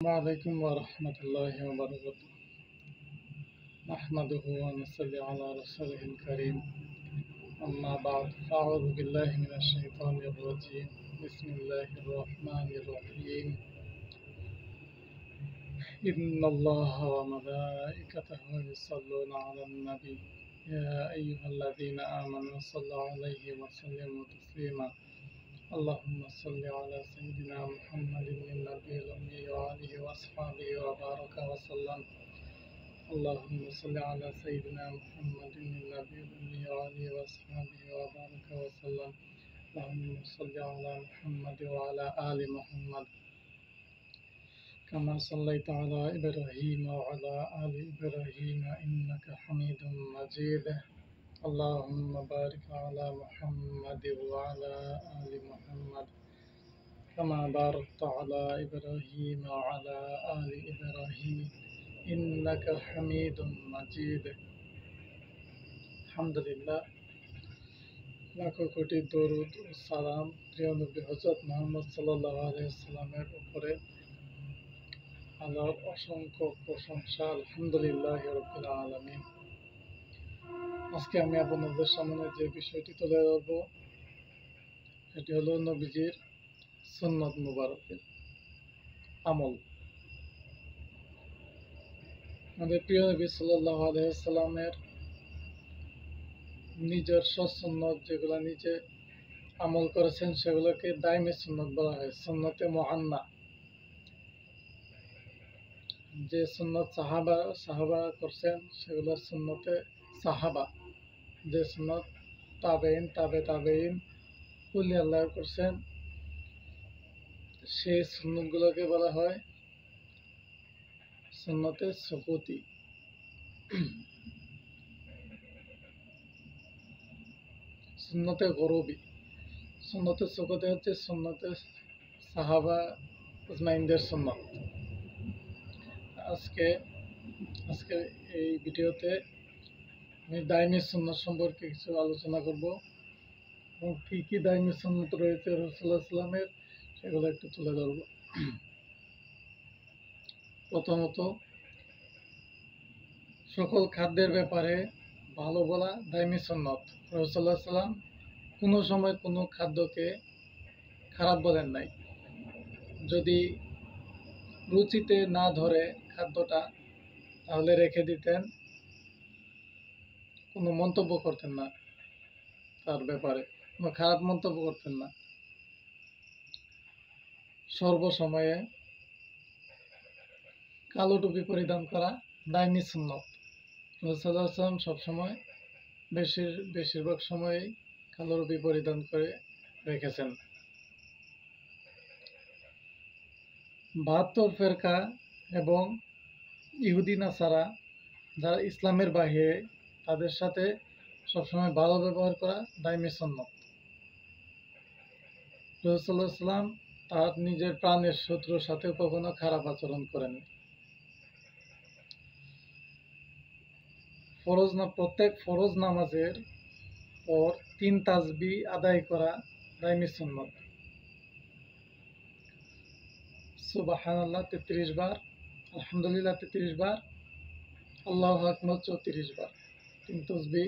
عليكم ورحمة الله وبركاته. نحمده ونصلي على رسوله الكريم. أما بعد فأعوذ بالله من الشيطان الرجيم. بسم الله الرحمن الرحيم. إن الله وملائكته يصلون على النبي يا أيها الذين آمنوا صلوا عليه وسلموا تسليما. اللهم صل على سيدنا محمد النبي الأمي وآله وأصحابه وبارك وسلم. اللهم صل على سيدنا محمد النبي الأمي وآله وأصحابه وبارك وسلم. اللهم صل على محمد وعلى آل محمد كما صليت على إبراهيم وعلى آل إبراهيم إنك حميد مجيد. اللهم بارك على محمد وعلى آل محمد كما باركت على إبراهيم وعلى آل إبراهيم إنك حميد مجيد. আলহামদুলিল্লাহ, লাখো কোটি দরুদ ও সালাম প্রিয় নবী হযরত মুহাম্মদ সাল্লাল্লাহু আলাইহি ওয়াসাল্লামের উপরে আল্লাহর অসংখ্য প্রশংসা। আলহামদুলিল্লাহ রাব্বিল আলামিন। আজকে আমি আপনাদের সামনে যে বিষয়টি তুলে ধরব সেটি হলো নবীজির সুন্নত মুবারকের আমল। আমাদের প্রিয় নবী সাল্লাল্লাহু আলাইহি ওয়াসাল্লামের নিজের সুন্নত যেগুলো নিজে আমল করেছেন সেগুলোকে দাইমি সুন্নত বলা হয়, সুন্নতে মুআন্না। যে সুন্নত সাহাবা করছেন সেগুলো সুন্নতে সাহাবা। যে সুন্নত তাবেইন তাবেইন উলি আল্লাহ করছেন সেই সুন্নতগুলোকে বলা হয় সুন্নতে সুকুতি। সুন্নতে গরবি। সুন্নতে সুকুতি হচ্ছে সুন্নতে সাহাবা আজমাইনদের সুন্নত। আজকে এই ভিডিওতে আমি দাইমি সুন্নত সম্পর্কে কিছু আলোচনা করব এবং কী কী দাইমি সুন্নত রয়েছে রাসূলুল্লাহ সাল্লামের সেগুলো একটু তুলে ধরব। প্রথমত, সকল খাদ্যের ব্যাপারে ভালো বলা দাইমি সুন্নত। রাসূলুল্লাহ সাল্লাম কোনো সময় কোনো খাদ্যকে খারাপ বলেন নাই। যদি রুচিতে না ধরে খাদ্যটা তাহলে রেখে দিতেন, কোনো মন্তব্য করতেন না, তার ব্যাপারে কোনো খারাপ মন্তব্য করতেন না। সর্বসময়ে কালো টুপি পরিধান করা দাইমি সুন্নত। রাসূলুল্লাহ সাল্লাল্লাহু আলাইহি ওয়াসাল্লাম সবসময় বেশিরভাগ সময়ই কালো টুপি পরিধান করে রেখেছেন। ৭২ ফেরকা এবং ইহুদি নাসারা যারা ইসলামের বাহিরে, তাদের সাথে সবসময় ভালো ব্যবহার করা দাইমি সুন্নত। রাসূলুল্লাহ সাল্লাল্লাহু আলাইহি ওয়াসাল্লাম তার নিজের প্রাণের শত্রুর সাথে কখনো খারাপ আচরণ করেননি। প্রত্যেক ফরজ নামাজের পর ৩ তাসবিহ আদায় করা দাইমি সুন্নত। সুবহানাল্লাহ ৩৩ বার, আলহামদুলিল্লাহ ৩৩ বার, আল্লাহু আকবার ৩৪ বার। ৩ তাসবিহ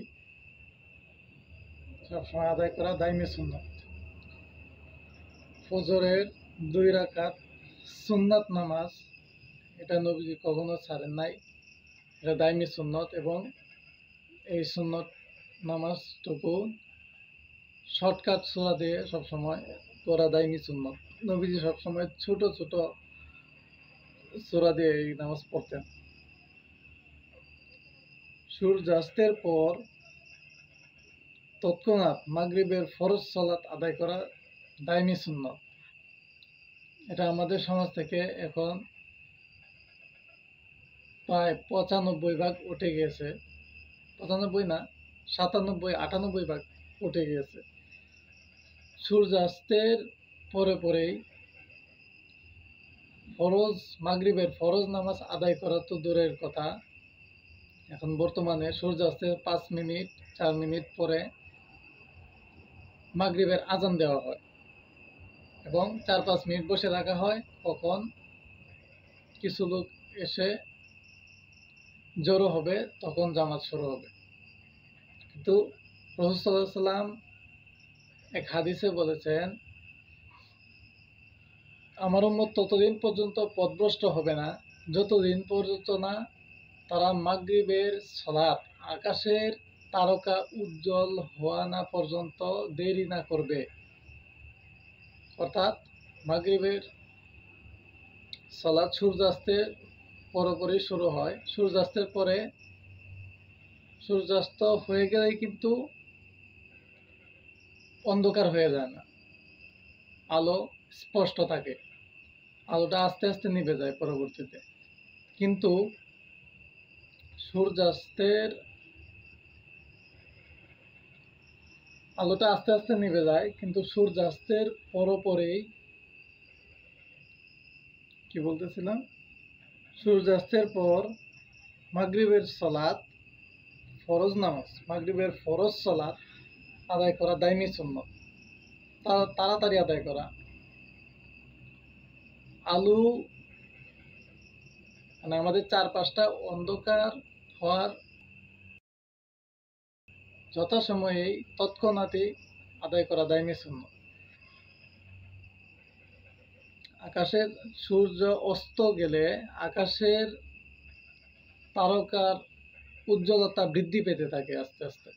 সবসময় আদায় করা দাইমি সুন্নত। ফজরের ২ রাকাত সুন্নাত নামাজ, এটা নবীজি কখনো ছাড়েন নাই, এটা দাইমি সুন্নত। এবং এই সুন্নত নামাজটুকু শর্টকাট সূরা দিয়ে সবসময় পড়া দাইমি সুন্নত। নবীজি সবসময় ছোট ছোট সূরা দিয়ে এই নামাজ পড়তেন। সূর্যাস্তের পর তৎক্ষণাৎ মাগরিবের ফরজ সালাত আদায় করা দাইমি সুন্নত। এটা আমাদের সমাজ থেকে এখন প্রায় ৯৫ ভাগ উঠে গিয়েছে। ৯৫ না, ৯৭, ৯৮ ভাগ উঠে গিয়েছে। সূর্যাস্তের পরেই মাগরিবের ফরজ নামাজ আদায় করা তো দূরের কথা, এখন বর্তমানে সূর্যাস্তের ৫ মিনিট ৪ মিনিট পরে মাগরিবের আজান দেওয়া হয় এবং ৪-৫ মিনিট বসে রাখা হয় কখন কিছু লোক এসে জড়ো হবে, তখন জামাত শুরু হবে। কিন্তু রাসূল সাল্লাল্লাহু আলাইহি ওয়াসাল্লাম এক হাদিসে বলেছেন, আমার উম্মত ততদিন পর্যন্ত পথভ্রষ্ট হবে না যতদিন পর্যন্ত না তারা মাগরিবের সালাত আকাশের তারকা উজ্জ্বল হওয়া না পর্যন্ত দেরি না করবে। অর্থাৎ মাগরিবের সালাত সূর্যাস্তের পরপরই শুরু হয়। সূর্যাস্তের পরে সূর্যাস্ত হয়ে গেলেই কিন্তু অন্ধকার হয়ে যায় না, আলো স্পষ্ট থাকে। আলোটা আস্তে আস্তে নিভে যায় পরবর্তীতে। কিন্তু সূর্যাস্তের আলোটা আস্তে আস্তে নিভে যায়, কিন্তু সূর্যাস্তের পরপরেই কি বলতেছিলাম, সূর্যাস্তের পর মাগরিবের সালাত ফরজ নামাজ, মাগরিবের ফরজ সালাত আদায় করা দায়মি সুন্নত, তাড়াতাড়ি আদায় করা। আলো মানে আমাদের চারপাশটা অন্ধকার হওয়ার যথাসময়েই তৎক্ষণাৎই আদায় করা দায়মি সুন্নত। আকাশের সূর্য অস্ত গেলে আকাশের তারকার উজ্জ্বলতা বৃদ্ধি পেতে থাকে আস্তে আস্তে।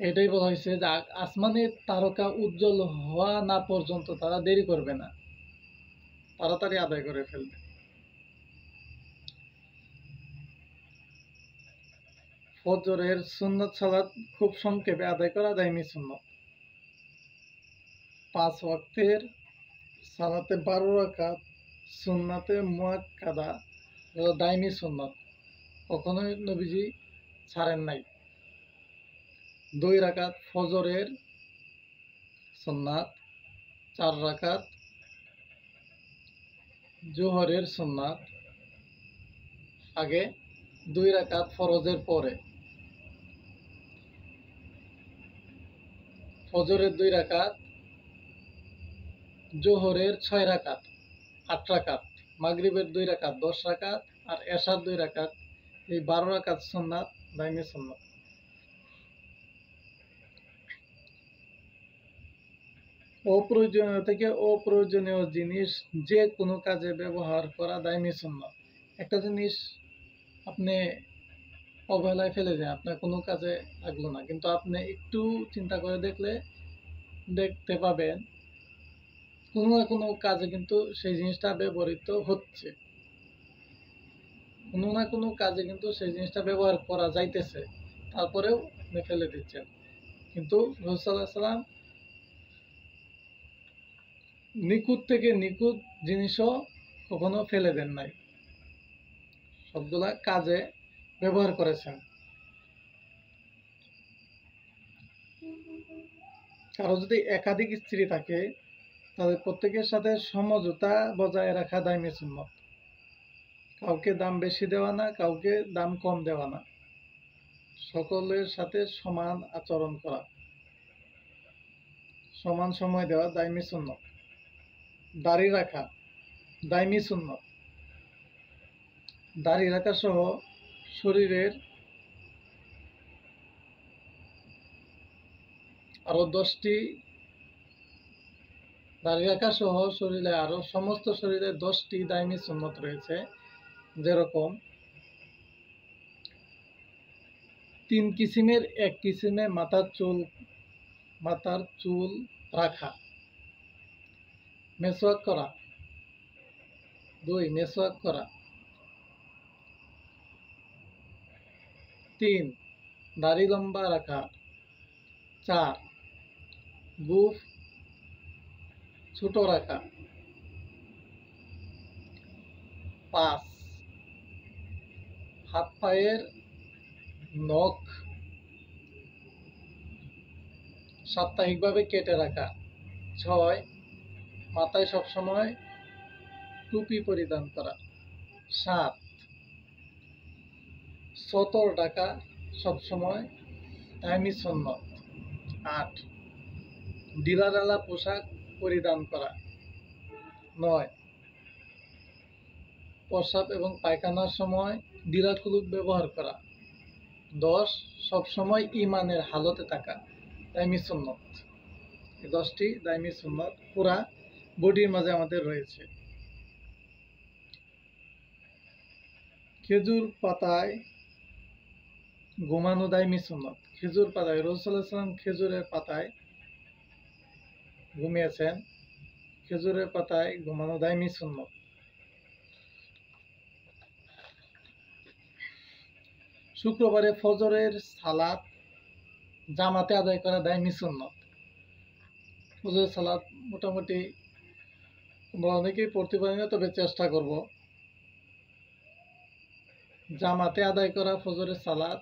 এটাই বলা হয়েছে যে আসমানের তারকা উজ্জ্বল হওয়া না পর্যন্ত তারা দেরি করবে না, তাড়াতাড়ি আদায় করে ফেলবে। ফজরের সুন্নত সালাত খুব সংক্ষেপে আদায় করা দায়মি সুন্নত। 5 ওয়াক্তের সালাতে 12 রাকাত সুন্নাতে মুআক্কাদা দায়মি সুন্নত, কখনোই নবীজি ছাড়েন নাই। 2 রাকাত ফজরের সুন্নাত, 4 রাকাত জোহরের সুন্নাত আগে, 2 রাকাত ফরজের পরে। ফজরের 2 রাকাত, জোহরের 6 রাকাত 8 রাকাত, মাগরিবের 2 রাকাত 10 রাকাত, আর এশার 2 রাকাত, এই 12 রাকাত সুন্নাত দায়মি সুন্নাত। অপ্রয়োজনীয় থেকে অপ্রয়োজনীয় জিনিস যে কোনো কাজে ব্যবহার করা দায়মি সুন্নাত। একটা জিনিস আপনি অবহেলায় ফেলে দেন, আপনার কোনো কাজে লাগলো না, কিন্তু আপনি একটু চিন্তা করে দেখতে পাবেন কোনো না কোনো কাজে কিন্তু সেই জিনিসটা ব্যবহৃত হচ্ছে, কোনো না কোনো কাজে কিন্তু সেই জিনিসটা ব্যবহার করা যাইতেছে, তারপরেও আপনি ফেলে দিচ্ছেন। কিন্তু রাসূল সাল্লাল্লাহু আলাইহি ওয়াসাল্লাম নিখুঁত থেকে নিখুঁত জিনিসও কখনো ফেলে দেন নাই, সবগুলা কাজে ব্যবহার করেছেন। কারো যদি একাধিক স্ত্রী থাকে তাদের প্রত্যেকের সাথে সমঝোতা বজায় রাখা দায়মি সুন্নত। কাউকে দাম বেশি দেওয়া না, কাউকে দাম কম দেওয়া না, সকলের সাথে সমান আচরণ করা, সমান সময় দেওয়া দায়মি সুন্নত। দাড়ি রাখা দায়মি সুন্নত। দাড়ি রাখা সহ শরীরের আরো 10টি, দাড়ি রাখা সহ শরীরে আরো সমস্ত শরীরে 10টি দায়মি সুন্নত রয়েছে। যেরকম 3 কিসিমের এক কিসিমে মাথার চুল রাখা, মেসওয়াক করা, 2 মেসওয়াক করা, 3 দাড়ি লম্বা রাখা, 4 গোঁফ ছোট রাখা, 5 হাত পায়ের নখ সাপ্তাহিকভাবে কেটে রাখা, 6 মাথায় সবসময় টুপি পরিধান করা, 7 সতর ঢাকা সবসময় দায়মি সুন্নত, 8 ঢিলাঢালা পোশাক পরিধান করা, 9 প্রস্রাব এবং পায়খানার সময় দিরাকুলুক ব্যবহার করা। 10 সবসময় ইমানের হালতে থাকা, দাইমি সুন্নত। এই 10টি দাইমি সুন্নত পুরা বডির মাঝে আমাদের রয়েছে। খেজুর পাতায় ঘুমানো দাইমি সুন্নত। খেজুর পাতায় রাসূলুল্লাহ সাল্লাল্লাহু আলাইহি ওয়াসাল্লাম খেজুরের পাতায় ঘুমিয়েছেন। খেজুরের পাতায় ঘুমানো দাইমি সুন্নত। শুক্রবারে ফজরের সালাত জামাতে আদায় করা দাইমি সুন্নত। ফজরের সালাত মোটামুটি আমরা অনেকেই পড়তে পারি না, তবে চেষ্টা করব। জামাতে আদায় করা ফজরের সালাত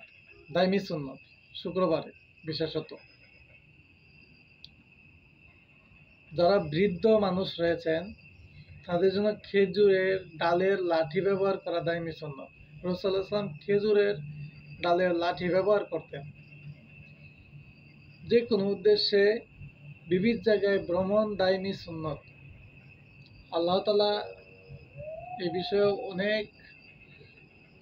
দাইমি সুন্নত শুক্রবারে বিশেষত। যারা বৃদ্ধ মানুষ রয়েছেন তাদের জন্য খেজুরের ডালের লাঠি ব্যবহার করা দাইমি সুন্নত। রাসূলুল্লাহ সাল্লাল্লাহু আলাইহি ওয়াসাল্লাম খেজুরের ডালের লাঠি ব্যবহার করতেন। যে কোনো উদ্দেশ্যে বিবিধ জায়গায় ভ্রমণ দাইমি সুন্নত। আল্লাহ তাআলা এই বিষয়ে অনেক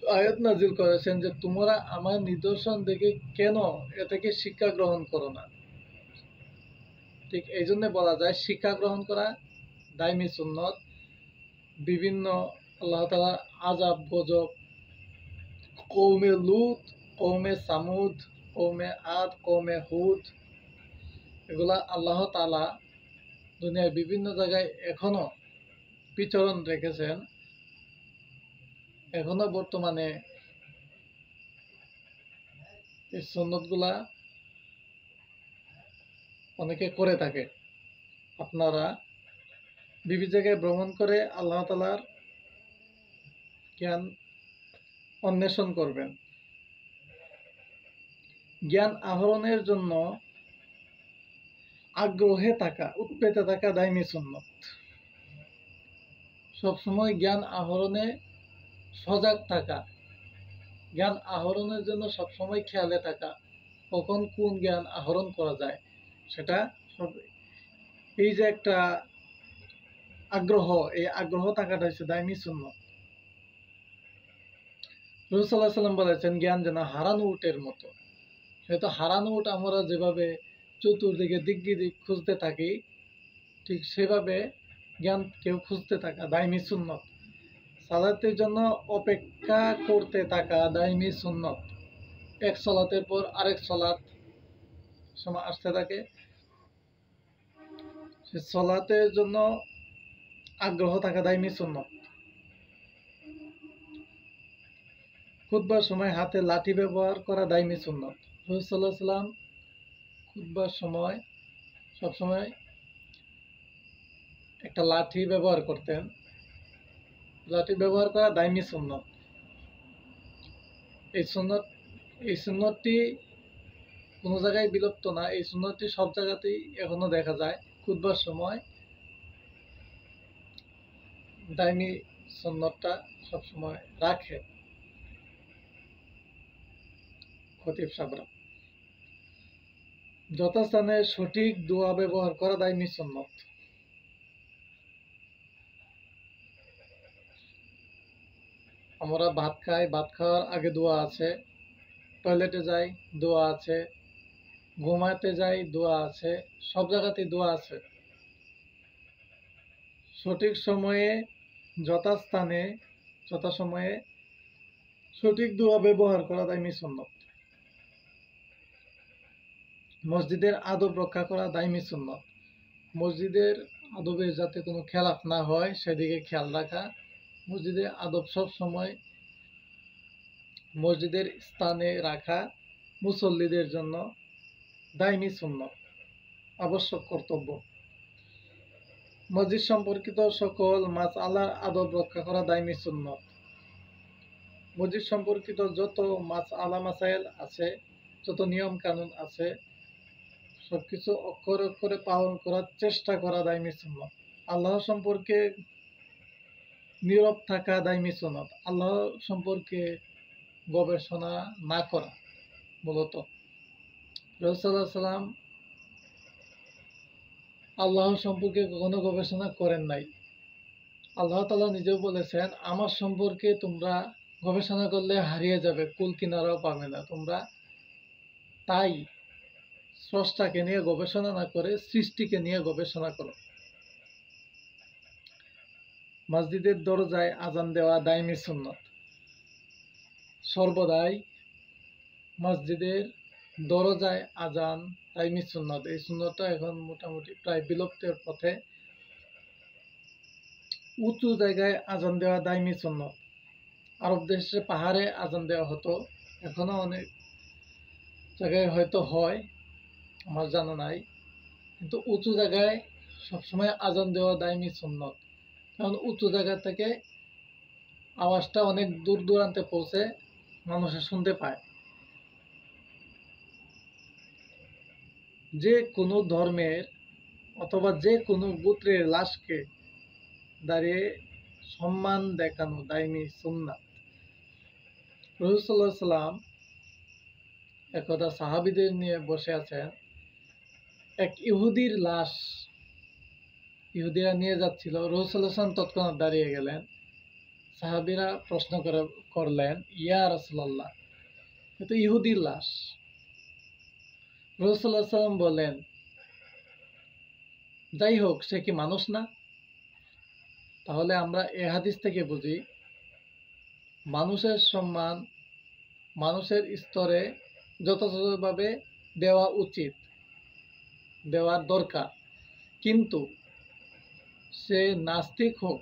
আয়াত নাজিল করেছেন যে তোমরা আমার নিদর্শন দেখে কেন এ থেকে শিক্ষা গ্রহণ করো না। ঠিক এই জন্য বলা যায় শিক্ষা গ্রহণ করা দাইমি সুন্নত। বিভিন্ন আল্লাহ তাআলা আযাব গজব, কওমে লূত, কওমে সামুদ, কওমে আদ, কওমে হুদ, এগুলা আল্লাহ তাআলা দুনিয়ার বিভিন্ন জায়গায় এখনো বিচরণ রেখেছেন। এখনো বর্তমানে এই সুন্নতগুলা অনেকে করে থাকে। আপনারা বিভিন্ন জায়গায় ভ্রমণ করে আল্লাহ তাআলার জ্ঞান অন্বেষণ করবেন। জ্ঞান আহরণের জন্য আগ্রহে থাকা, উৎপেতে থাকা দাইমি সুন্নত। সবসময় জ্ঞান আহরণে সজাগ থাকা, জ্ঞান আহরণের জন্য সবসময় খেয়ালে থাকা, কখন কোন জ্ঞান আহরণ করা যায় সেটা সব। এই যে একটা আগ্রহ, এই আগ্রহ থাকাটা হচ্ছে দাইমি সুন্নত। রাসূলুল্লাহ সাল্লাল্লাহু আলাইহি ওয়াসাল্লাম বলেছেন জ্ঞান যেন হারানো উটের মতো। হয়তো হারানো উট আমরা যেভাবে চতুর্দিকে দিক খুঁজতে থাকি, ঠিক সেভাবে জ্ঞান কেউ খুঁজতে থাকা দাইমি সুন্নত। সালাতের জন্য অপেক্ষা করতে থাকা দাইমি সুন্নত। এক সালাতের পর আরেক সালাত সময় আসতে থাকে, সে সালাতের জন্য আগ্রহ থাকা দাইমি সুন্নত। খুতবার সময় হাতে লাঠি ব্যবহার করা দাইমি সুন্নত। রাসূলুল্লাহ সাল্লাল্লাহু আলাইহি ওয়াসাল্লাম খুতবার সময় সবসময় একটা লাঠি ব্যবহার করতেন। লাঠি ব্যবহার করা দাইমি সুন্নত। এই সুন্নতটি কোনো জায়গায় বিলুপ্ত না। এই সুন্নতটি সব জায়গাতেই এখনো দেখা যায়। খুতবার সময় দাইমি সুন্নতটা সবসময় রাখে খতিব সাহেবরা। যথাস্থানে সঠিক দোয়া ব্যবহার করা দাইমি সুন্নত। আমরা ভাত খাই, ভাত খাওয়ার আগে দোয়া আছে। টয়লেটে যাই, দোয়া আছে। ঘুমাতে যাই, দোয়া আছে। সব জায়গাতেই দোয়া আছে। সঠিক সময়ে যথাস্থানে যথাসময়ে সঠিক দোয়া ব্যবহার করা দাইমি সুন্নত। মসজিদের আদব রক্ষা করা দাইমি সুন্নত। মসজিদের আদবের যাতে কোনো খেলাফ না হয় সেদিকে খেয়াল রাখা। মসজিদের আদব সব সময় মসজিদের স্থানে রাখা মুসল্লিদের জন্য দাইমি সুন্নত, আবশ্যক কর্তব্য। মসজিদ সম্পর্কিত সকল মাসআলার আদব রক্ষা করা দাইমি সুন্নত। মসজিদ সম্পর্কিত যত মাসআলা মাসাইল আছে, যত নিয়ম কানুন আছে, সবকিছু অক্ষরে অক্ষরে পালন করার চেষ্টা করা দাইমি সুন্নত। আল্লাহ সম্পর্কে নীরব থাকা দাইমি সুন্নত। আল্লাহ সম্পর্কে গবেষণা না করা মূলত। রাসূলুল্লাহ সাল্লাল্লাহু আলাইহি ওয়াসাল্লাম আল্লাহ সম্পর্কে কখনো গবেষণা করেন নাই। আল্লাহ তাআলা নিজেও বলেছেন, আমার সম্পর্কে তোমরা গবেষণা করলে হারিয়ে যাবে, কুল কিনারাও পাবে না। তোমরা তাই স্রষ্টাকে নিয়ে গবেষণা না করে সৃষ্টিকে নিয়ে গবেষণা করো। মসজিদের দরজায় আজান দেওয়া দায়মি সুন্নত। সর্বদাই মসজিদের দরজায় আজান দায়মি সুন্নত। এই সুন্নতটা এখন মোটামুটি প্রায় বিলুপ্তের পথে। উঁচু জায়গায় আজান দেওয়া দায়মি সুন্নত। আরব দেশে পাহাড়ে আজান দেওয়া হতো, এখনো অনেক জায়গায় হয়তো হয়, আমার জানা নাই। কিন্তু উঁচু জায়গায় সবসময় আজান দেওয়া দায়মি সুন্নত, কারণ উঁচু জায়গা থেকে আওয়াজটা অনেক দূর দূরান্তে পৌঁছে মানুষে শুনতে পায়। যে কোনো ধর্মের অথবা যে কোনো গোত্রের লাশকে দাঁড়িয়ে সম্মান দেখানো দায়মি সুন্নাত। রাসূল সাল্লাল্লাহু আলাইহি সাল্লাম একদা সাহাবীদের নিয়ে বসে আছেন, এক ইহুদির লাশ ইহুদিরা নিয়ে যাচ্ছিল। রাসূল সাল্লাল্লাহু আলাইহি সাল্লাম তৎক্ষণাৎ দাঁড়িয়ে গেলেন। সাহাবীরা প্রশ্ন করলেন, ইয়া রাসূলুল্লাহ, এ তো ইহুদির লাশ। রাসূল সাল্লাল্লাহু আলাইহি সাল্লাম বলেন, যাই হোক, সে কি মানুষ না? তাহলে আমরা এ হাদিস থেকে বুঝি, মানুষের সম্মান মানুষের স্তরে যথাযথভাবে দেওয়া উচিত, দেওয়ার দরকার। কিন্তু সে নাস্তিক হোক,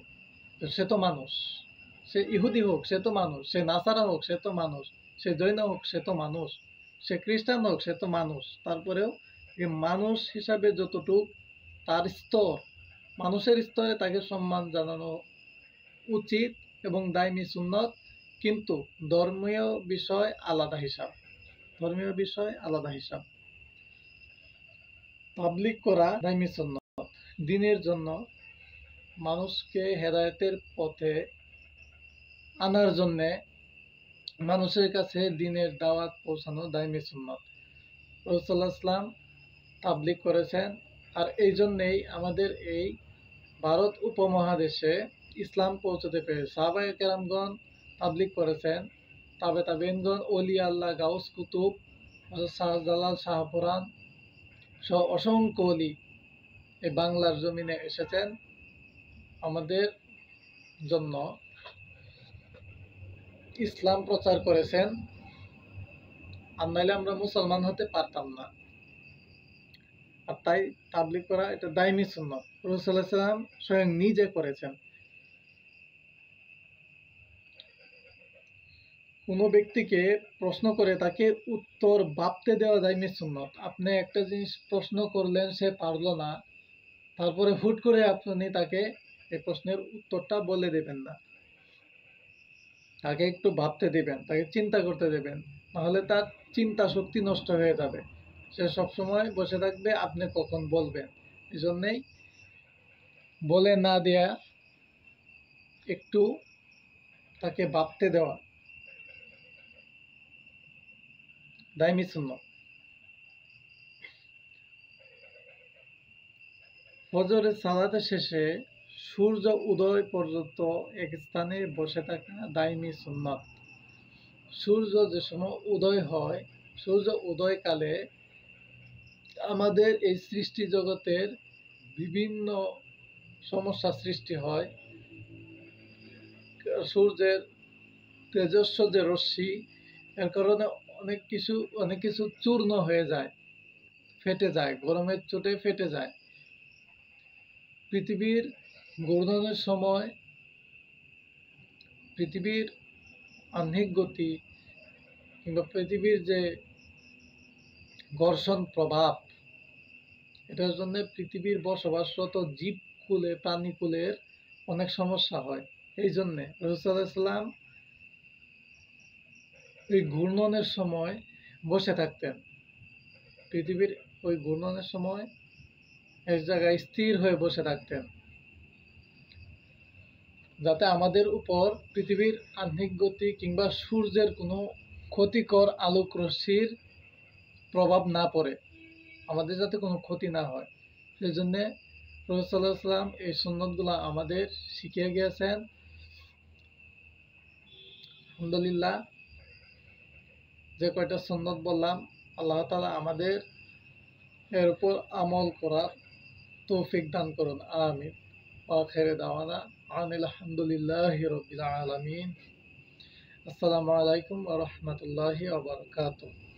সে তো মানুষ। সে ইহুদি হোক, সে তো মানুষ। সে নাসারা হোক, সে তো মানুষ। সে জৈন হোক, সে তো মানুষ। সে খ্রিস্টান হোক, সে তো মানুষ। তারপরেও এই মানুষ হিসাবে যতটুক তার স্তর, মানুষের স্তরে তাকে সম্মান জানানো উচিত এবং দায়মি সুন্নত। কিন্তু ধর্মীয় বিষয় আলাদা হিসাব। ধর্মীয় বিষয় আলাদা হিসাব। তাবলীগ করা দায়মি সুন্নত। দ্বীনের জন্য মানুষকে হেদায়েতের পথে আনার জন্যে মানুষের কাছে দ্বীনের দাওয়াত পৌঁছানো দায়মি সুন্নত। রাসূল সাল্লাল্লাহু আলাইহি ওয়াসাল্লাম তাবলীগ করেছেন। আর এই জন্যেই আমাদের এই ভারত উপমহাদেশে ইসলাম পৌঁছতে পেরেছে। সাহাবায়ে কেরামগণ তাবলীগ করেছেন, তাবেঈনগণ, ওলিয়া আল্লাহ, গাউস কুতুব, শাহজালাল, শাহপুরাণ সহ অসংখ্য ওলি এই বাংলার জমিনে এসেছেন আমাদের জন্য, ইসলাম প্রচার করেছেন। আর নাইলে আমরা মুসলমান হতে পারতাম না। আর তাই তাবলীগ করা এটা দায়মি সুন্নত। রাসূল সাল্লাল্লাহু আলাইহি ওয়াসাল্লাম স্বয়ং নিজে করেছেন। কোনো ব্যক্তিকে প্রশ্ন করে তাকে উত্তর ভাবতে দেওয়া দায়মি সুন্নত। আপনি একটা জিনিস প্রশ্ন করলেন, সে পারলো না, তারপরে হুট করে আপনি তাকে এই প্রশ্নের উত্তরটা বলে দেবেন না। তাকে একটু ভাবতে দিবেন, তাকে চিন্তা করতে দেবেন, নাহলে তার চিন্তা শক্তি নষ্ট হয়ে যাবে। সে সবসময় বসে থাকবে আপনি কখন বলবেন। এই জন্যেই বলে না দেয়া, একটু তাকে ভাবতে দেওয়া দায়মি সুন্নত। ফজরের সালাতের শেষে সূর্য উদয় পর্যন্ত এক স্থানে বসে থাকা দায়মি সুন্নত। সূর্য যে সময় উদয় হয়, সূর্য উদয়কালে আমাদের এই সৃষ্টি জগতের বিভিন্ন সমস্যা সৃষ্টি হয়। সূর্যের তেজস্ব যে রশ্মি, এর কারণে অনেক কিছু চূর্ণ হয়ে যায়, ফেটে যায়, গরমের চোটে ফেটে যায়। পৃথিবীর ঘূর্ণনের সময় পৃথিবীর আহ্নিক গতি কিংবা পৃথিবীর যে ঘর্ষণ প্রভাব, এটার জন্য পৃথিবীর বসবাসরত জীবকুলে, প্রাণীকুলের অনেক সমস্যা হয়। এই জন্যে রাসূল সাল্লাল্লাহু আলাইহি ওয়াসাল্লাম এই ঘূর্ণনের সময় বসে থাকতেন। পৃথিবীর ওই ঘূর্ণনের সময় এক জায়গায় স্থির হয়ে বসে থাকতেন, যাতে আমাদের উপর পৃথিবীর আহ্নিক গতি কিংবা সূর্যের কোনো ক্ষতিকর আলোক রশ্মির প্রভাব না পড়ে, আমাদের যাতে কোনো ক্ষতি না হয়। সেই জন্যে প্রফেসর সাল্লাল্লাহু আলাইহি ওয়াসাল্লাম এই সুন্নতগুলো আমাদের শিখিয়ে গিয়েছেন। আলহামদুলিল্লাহ, যে কয়টা সুন্নত বললাম, আল্লাহ তাআলা আমাদের এর উপর আমল করার তৌফিক দান করুন, আমিন। আখির দাওয়ানা আনিল হামদুলিল্লাহি রাব্বিল আলামিন। আসসালামু আলাইকুম ওয়া রাহমাতুল্লাহি ওয়া বারাকাতুহু।